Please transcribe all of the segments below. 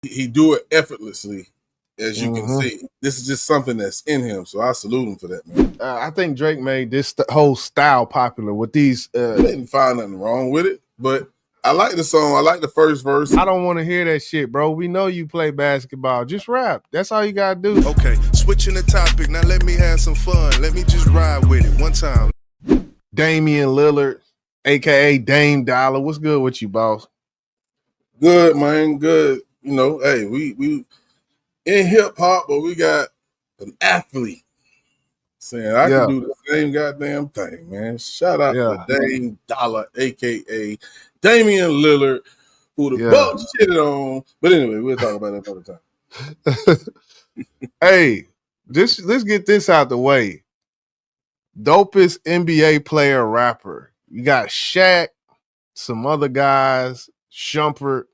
He do it effortlessly, as you can see. This is just something that's in him, so I salute him for that, man. I think Drake made this whole style popular with these. I didn't find nothing wrong with it, but I like the song. I like the first verse. I don't want to hear that shit, bro. We know you play basketball. Just rap. That's all you gotta do. Okay, switching the topic. Now let me have some fun. Let me just ride with it one time. Damian Lillard, aka Dame D.O.L.L.A. What's good with you, boss? Good, man. Good. You know, hey, we in hip hop, but we got an athlete saying I can do the same goddamn thing, man. Shout out to Dame D.O.L.L.A, aka Damian Lillard, who the Bucks shitted on. But anyway, we'll talk about that another time. Hey, let's get this out the way. Dopest NBA player rapper. You got Shaq, some other guys, Shumpert.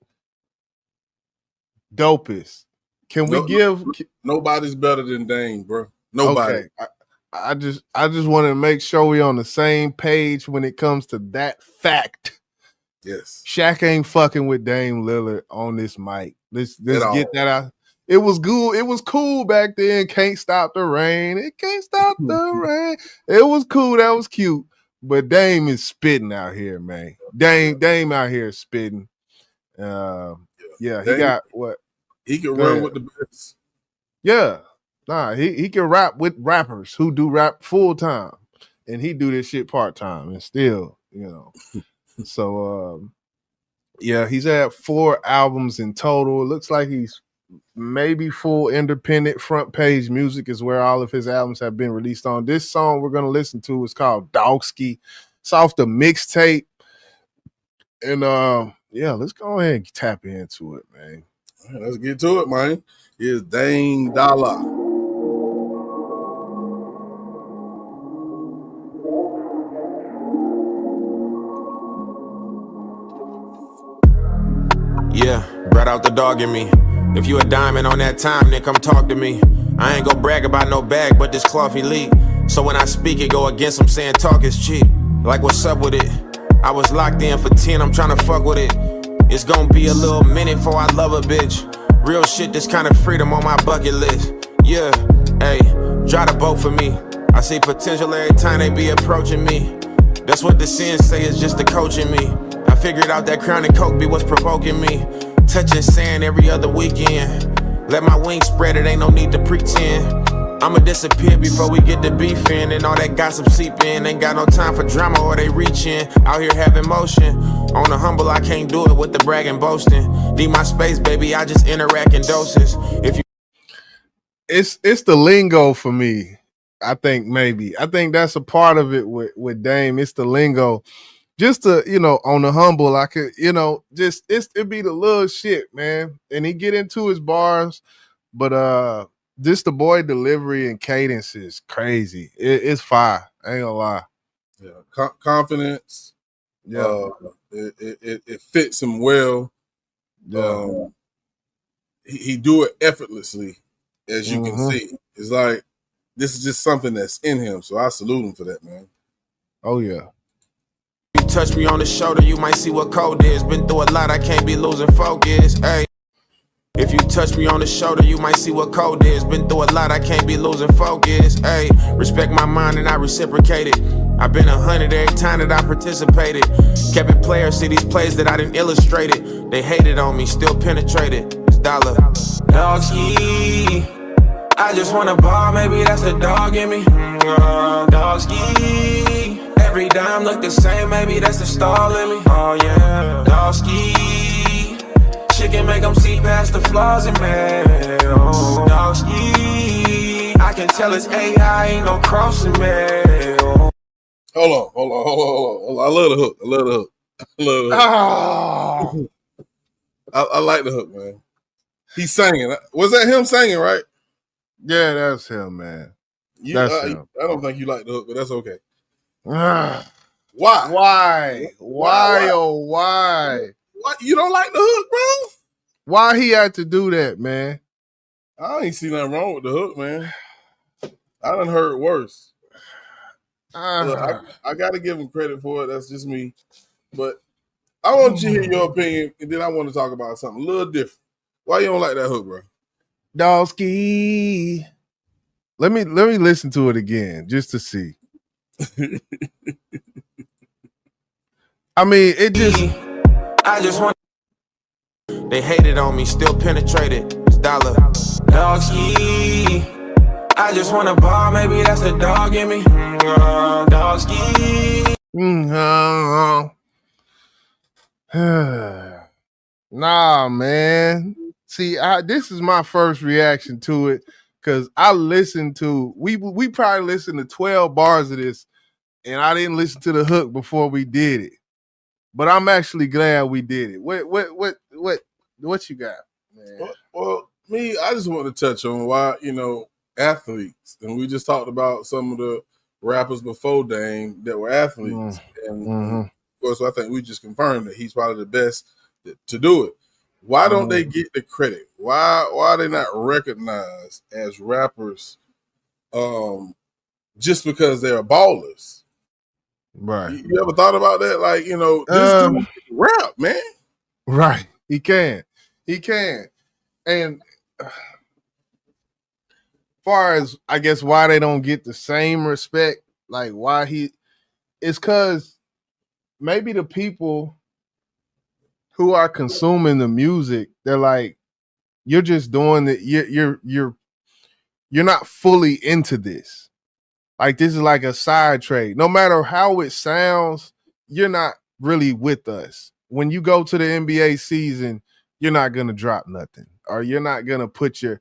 Dopest. Can we give? Nobody's better than Dame, bro. Nobody. Okay. I just want to make sure we're on the same page when it comes to that fact. Yes. Shaq ain't fucking with Dame Lillard on this mic. Let's get that out. It was good. It was cool back then. Can't stop the rain. It can't stop the rain. It was cool. That was cute. But Dame is spitting out here, man. Dame out here spitting. Yeah, Dame, he got what? He can run with the best. Yeah. Nah, he can rap with rappers who do rap full time. And he do this shit part-time and still, you know. So yeah, he's had 4 albums in total. It looks like he's maybe full independent. Front Page Music is where all of his albums have been released on. This song we're gonna listen to is called DAWGSKII. It's off the mixtape. And yeah, let's go ahead and tap into it, man. All right, let's get to it, man. Here's Dame D.O.L.L.A. Yeah, brought out the dog in me. If you a diamond on that time, then come talk to me. I ain't go brag about no bag, but this cloth elite. So when I speak, it go against them saying talk is cheap. Like what's up with it? I was locked in for 10, I'm trying to fuck with it. It's gonna be a little minute before I love a bitch. Real shit, this kind of freedom on my bucket list. Yeah, hey, dry the boat for me. I see potential every time they be approaching me. That's what the sins say is just the coaching me. I figured out that crown and coke be what's provoking me. Touching sand every other weekend. Let my wings spread, it ain't no need to pretend. I'ma disappear before we get to beefing. And all that gossip seep in. Ain't got no time for drama or they reaching. Out here having motion. On the humble, I can't do it with the bragging boasting. Need my space, baby, I just interact in doses. If you It's the lingo for me. I think that's a part of it with Dame. It's the lingo. Just to, you know, on the humble, I could, you know, just it be the little shit, man. And he get into his bars, but just the boy delivery and cadence is crazy. It's fire. I ain't gonna lie. Yeah, confidence. Yeah, it fits him well. Yeah, he do it effortlessly, as you can see. It's like this is just something that's in him, so I salute him for that, man. Oh yeah. You touch me on the shoulder, you might see what code is. Been through a lot, I can't be losing focus. Hey, if you touch me on the shoulder, you might see what code is. Been through a lot, I can't be losing focus. Hey, respect my mind and I reciprocate it. I've been 100 every time that I participated. Kept it player, see these plays that I didn't illustrate it. They hated on me, still penetrated. It's dollar. DAWGSKII. I just wanna ball, maybe that's the dog in me. DAWGSKII. Every dime look the same, maybe that's the stall in me. Oh yeah, DAWGSKII. She can make them see past the flaws in me. Oh, DAWGSKII. I can tell it's AI, ain't no crossing me. Oh. Hold on. I love the hook. I love the hook. I like the hook, man. He's singing. Was that him singing, right? Yeah, that's him, man. That's him. I don't think you like the hook, but that's okay. Why? Why? Oh, why? What? You don't like the hook, bro? Why he had to do that, man? I ain't see nothing wrong with the hook, man. I done heard worse. Look, I got to give him credit for it. That's just me. But I want you to hear your opinion, and then I want to talk about something a little different. Why you don't like that hook, bro? DAWGSKII. Let me listen to it again just to see. I mean, it just. I just want. They hated on me, still penetrated. It's dollar. DAWGSKII. I just want a bar, maybe that's the dog in me. DAWGSKII. Nah, man. See, this is my first reaction to it because I listened to we probably listened to 12 bars of this, and I didn't listen to the hook before we did it. But I'm actually glad we did it. What you got, man? Well, me, I just want to touch on why, athletes, and we just talked about some of the rappers before Dame that were athletes, and of course, I think we just confirmed that he's probably the best to do it. Why don't they get the credit? Why are they not recognized as rappers? Just because they're ballers, right? You ever thought about that? Like, this dude rap, man. Right? He can, and. Far as I guess why they don't get the same respect, like why it's because maybe the people who are consuming the music, they're like, you're just doing it, you're not fully into this. Like this is like a side trade. No matter how it sounds, you're not really with us. When you go to the NBA season, you're not gonna drop nothing, or you're not gonna put your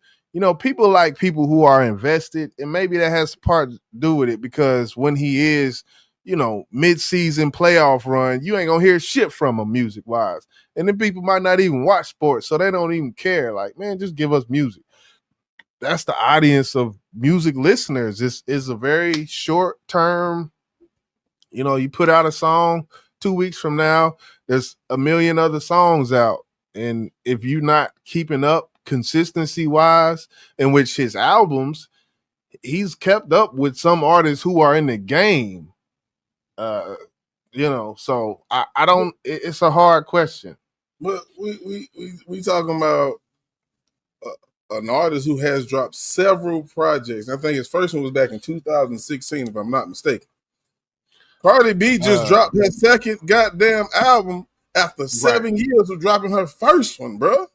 people like people who are invested, and maybe that has part to do with it because when he is, mid-season playoff run, you ain't gonna hear shit from him music-wise. And then people might not even watch sports, so they don't even care. Like, man, just give us music. That's the audience of music listeners. This is a very short term, you put out a song 2 weeks from now, there's a million other songs out. And if you're not keeping up consistency wise, in which his albums, he's kept up with some artists who are in the game. So I don't. It's a hard question. But we talking about an artist who has dropped several projects. I think his first one was back in 2016, if I'm not mistaken. Cardi B just dropped her second goddamn album after 7 years of dropping her first one, bro.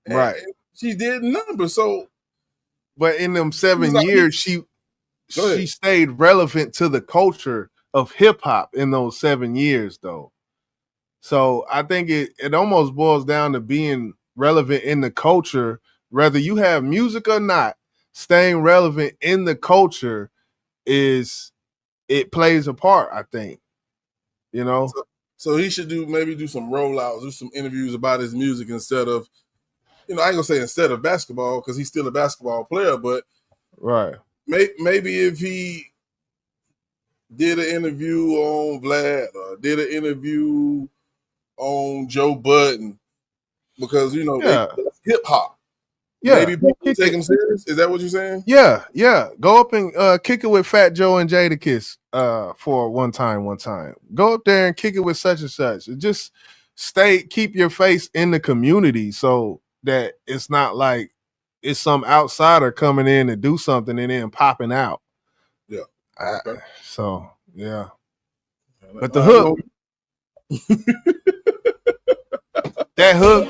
Right. And she did numbers. So, but in them 7 years, she stayed relevant to the culture of hip hop in those 7 years, though. So I think it almost boils down to being relevant in the culture, whether you have music or not. Staying relevant in the culture it plays a part, I think. So he should do some rollouts, do some interviews about his music instead of, I ain't gonna say instead of basketball because he's still a basketball player, but right. Maybe if he did an interview on Vlad or did an interview on Joe Budden, because hip hop. Yeah, maybe people take him serious. Is that what you're saying? Yeah. Go up and kick it with Fat Joe and Jadakiss for one time. Go up there and kick it with such and such. Just keep your face in the community so that it's not like it's some outsider coming in to do something and then popping out. Yeah. Okay. Yeah. But the hook, that hook,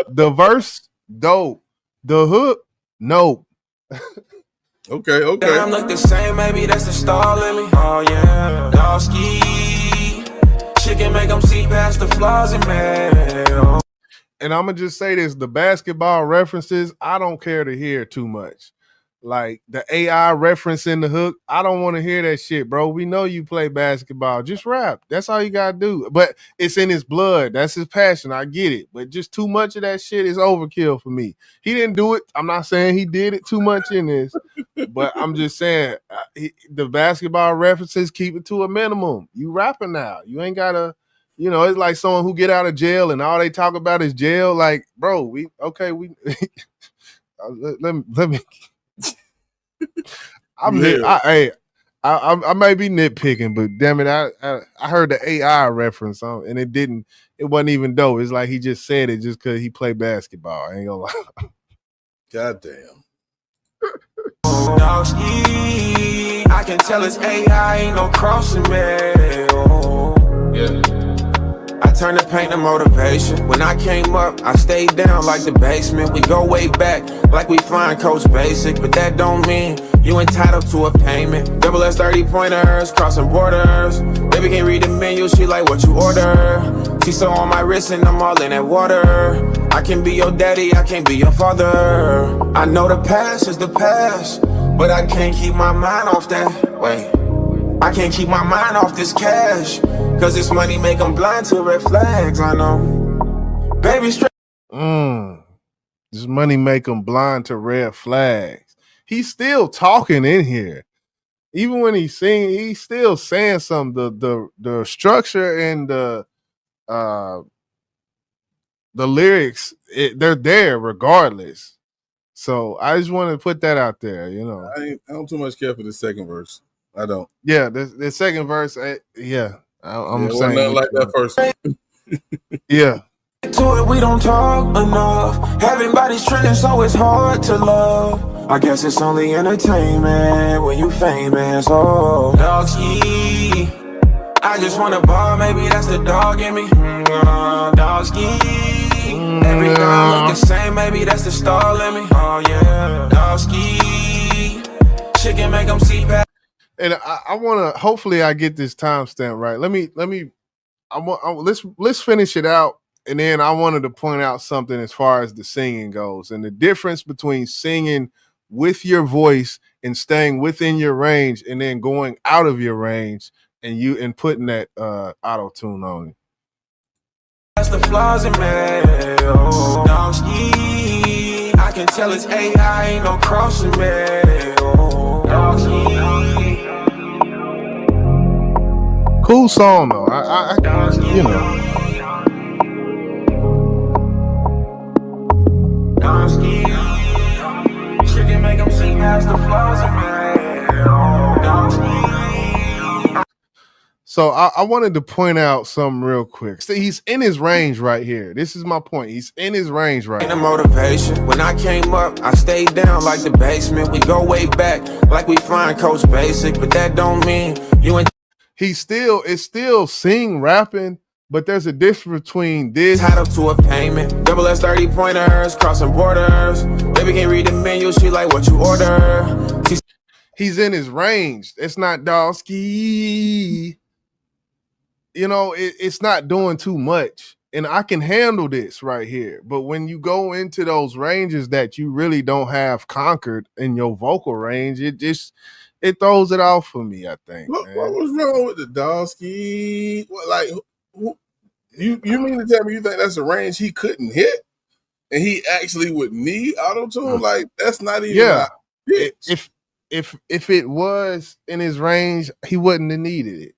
the verse, dope. The hook, nope. Okay. I'm like the same, maybe that's the stall in me. Oh yeah, DAWGSKII. She can make them see past the flaws in me. And I'm gonna just say this: the basketball references, I don't care to hear too much. Like the AI reference in the hook, I don't want to hear that shit, bro. We know you play basketball. Just rap. That's all you gotta do. But it's in his blood. That's his passion. I get it. But just too much of that shit is overkill for me. He didn't do it. I'm not saying he did it too much in this, but I'm just saying the basketball references, keep it to a minimum. You rapping now. You ain't gotta. It's like someone who get out of jail and all they talk about is jail. Like, bro, let me. I'm here. I may be nitpicking, but damn it, I heard the AI reference and it wasn't even dope. It's like he just said it just because he played basketball. I ain't gonna lie. Goddamn. DAWGSKII, I can tell it's AI, ain't no crossing me. Yeah. I turned the pain to motivation. When I came up, I stayed down like the basement. We go way back, like we flying Coach Basic. But that don't mean you entitled to a payment. Double S 30-pointers, crossing borders. Baby can't read the menu, she like what you order. She so on my wrist and I'm all in that water. I can be your daddy, I can't be your father. I know the past is the past, but I can't keep my mind off that. Wait, I can't keep my mind off this cash, cause this money make them blind to red flags, I know. Baby straight. This money make them blind to red flags. He's still talking in here. Even when he's singing, he's still saying something. The structure and the lyrics, they're there regardless. So I just want to put that out there, you know. I don't too much care for the second verse. I don't. Yeah, the second verse, I'm saying nothing like that first one. Yeah. To it, we don't talk enough. Having bodies trending, so it's hard to love. I guess it's only entertainment when you famous. Oh, DAWGSKII, I just want a bar, maybe that's the dog in me. DAWGSKII, every dog look the same, maybe that's the stall in me. Oh yeah, DAWGSKII, chicken make them see past. And I want to. Hopefully, I get this timestamp right. Let's finish it out, and then I wanted to point out something as far as the singing goes, and the difference between singing with your voice and staying within your range, and then going out of your range and putting that auto tune on it. That's the flaws in me. DAWGSKII, I can tell it's AI, ain't no crossing me. DAWGSKII. Cool song though. I you know. Chicken make them see past the flaws in me. So I wanted to point out something real quick. See, he's in his range right here. This is my point. He's in his range right now. Motivation. When I came up, I stayed down like the basement. We go way back, like we flying Coach Basic. But that don't mean you ain't. It's still sing rapping, but there's a difference between this. Tied up to a payment. Double S 30-pointers, crossing borders. Baby can't read the menu, she like what you order. He's in his range. It's not DAWGSKII. You know, it's not doing too much. And I can handle this right here. But when you go into those ranges that you really don't have conquered in your vocal range, it throws it off for me, I think. What was wrong with the DAWGSKII? You mean to tell me you think that's a range he couldn't hit? And he actually would need auto-tune? Like, that's not even if it was in his range, he wouldn't have needed it.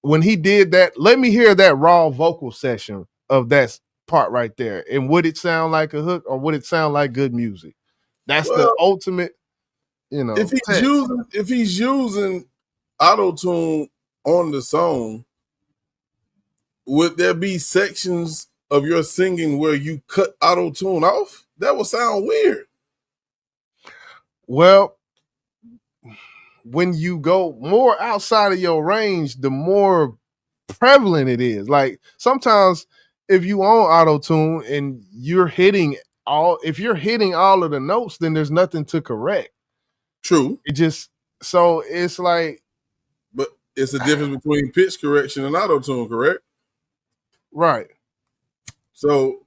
When he did that, let me hear that raw vocal session of that part right there. And would it sound like a hook or would it sound like good music? That's the ultimate, you know. If he's using auto-tune on the song, would there be sections of your singing where you cut auto-tune off? That would sound weird. Well, when you go more outside of your range, the more prevalent it is. Like sometimes if you on auto-tune and you're hitting all of the notes, then there's nothing to correct. True. So it's like, but it's a difference between pitch correction and auto-tune, correct? Right. So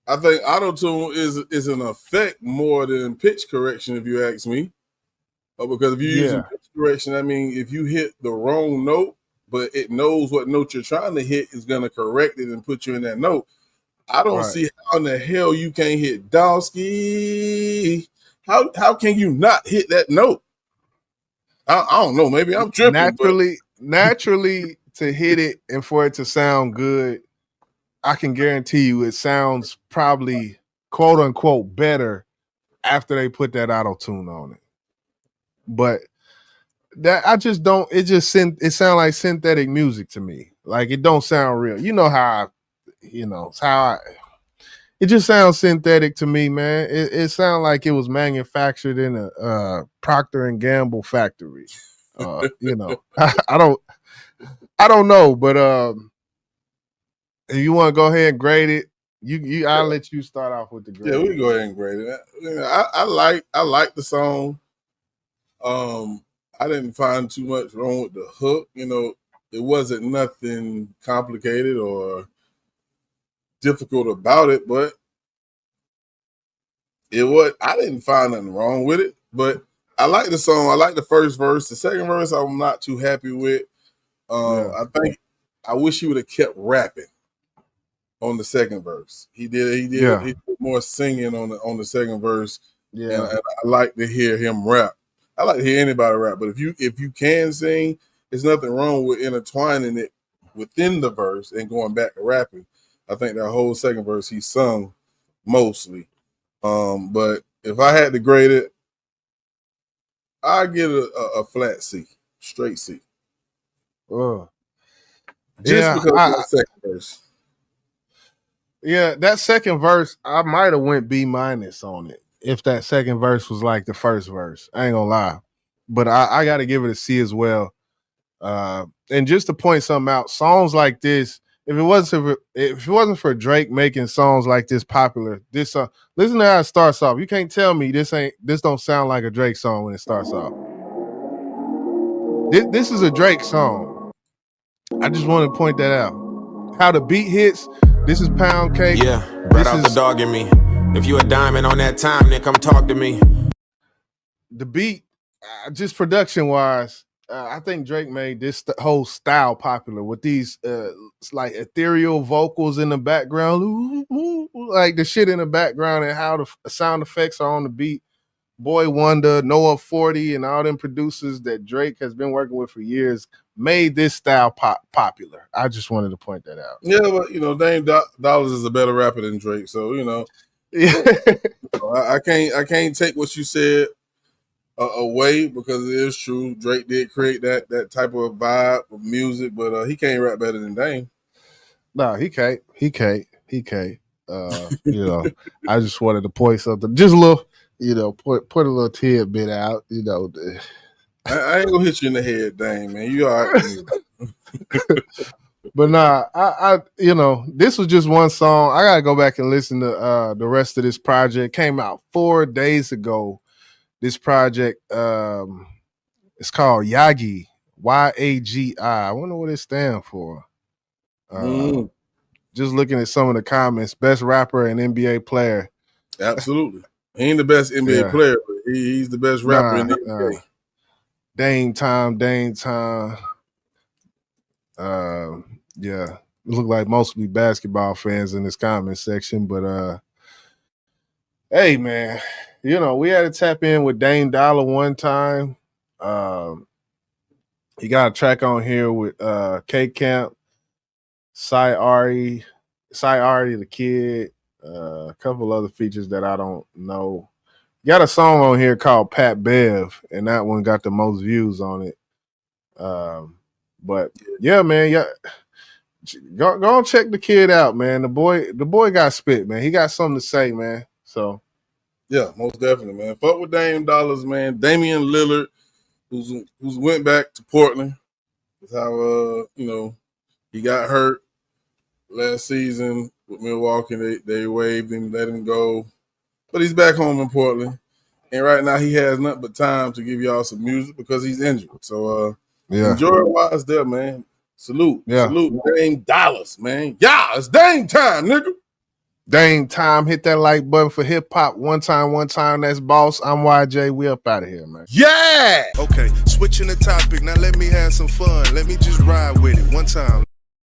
I think auto-tune is an effect more than pitch correction, if you ask me. Because if you're using pitch correction, I mean, if you hit the wrong note, but it knows what note you're trying to hit, is going to correct it and put you in that note. I don't see how in the hell you can't hit DAWGSKII. How can you not hit that note? I don't know. Maybe I'm tripping. Naturally, to hit it and for it to sound good, I can guarantee you it sounds probably quote unquote better after they put that auto tune on it. But that I just don't. It just it sounds like synthetic music to me. Like it don't sound real. You know how it just sounds synthetic to me, man. It sounds like it was manufactured in a Procter and Gamble factory. You know, I don't know, but if you want to go ahead and grade it, I'll let you start off with the grade. Yeah, we go ahead and grade it. You know, I like the song. I didn't find too much wrong with the hook. You know, it wasn't nothing complicated or difficult about it, but I didn't find nothing wrong with it. But I like the song. I like the first verse. The second verse, I'm not too happy with. I wish he would have kept rapping on the second verse. He did more singing on the second verse. Yeah, and I like to hear him rap. I like to hear anybody rap, but if you can sing, there's nothing wrong with intertwining it within the verse and going back to rapping. I think that whole second verse he sung mostly. But if I had to grade it, I'd give it a flat C, straight C. Just because of that second verse. Yeah, that second verse, I might have went B- on it if that second verse was like the first verse. I ain't gonna lie. But I got to give it a C as well. And just to point something out, songs like this, if it wasn't for Drake making songs like this popular, listen to how it starts off. You can't tell me this don't sound like a Drake song when it starts off. This is a Drake song. I just want to point that out. How the beat hits. This is Pound Cake. Yeah, right out the dog in me. If you a diamond on that time, then come talk to me. The beat, just production wise, I think Drake made this whole style popular with these like ethereal vocals in the background, like the shit in the background and how the sound effects are on the beat. Boy Wonder, Noah 40, and all them producers that Drake has been working with for years made this style popular. I just wanted to point that out. Yeah, but you know, Dame D.O.L.L.A is a better rapper than Drake, so you know, I can't take what you said away because it is true. Drake did create that type of vibe of music, but he can't rap better than Dame. No, he can't. You know, I just wanted to point something, just a little. You know, put a little tidbit out. You know, I ain't gonna hit you in the head, Dame, man. You all right. But nah, I you know, this was just one song. I gotta go back and listen to the rest of this project. Came out 4 days ago. This project, it's called Yagi, YAGI. I wonder what it stands for. Just looking at some of the comments, best rapper and NBA player. Absolutely. He ain't the best NBA player, but he's the best rapper in the NBA. Dame time. Yeah. It look like mostly basketball fans in this comment section, but hey man, you know, we had to tap in with Dame D.O.L.L.A one time. He got a track on here with K Camp, Cy Ari the Kid. A couple other features that I don't know. Got a song on here called Pat Bev, and that one got the most views on it. But yeah, man, go and check the kid out, man. The boy got spit, man. He got something to say, man. So yeah, most definitely, man. Fuck with Dame D.O.L.L.A, man. Damian Lillard, who's went back to Portland. That's how you know, he got hurt last season with Milwaukee. They waived him, let him go. But he's back home in Portland. And right now he has nothing but time to give y'all some music because he's injured. So enjoy it while it's there, man. Salute. Yeah. Salute Dame D.O.L.L.A, man. Yeah, it's Dame time, nigga. Dame time. Hit that like button for hip hop. One time. That's Boss. I'm YJ. We up out of here, man. Yeah. Okay, switching the topic. Now let me have some fun. Let me just ride with it one time.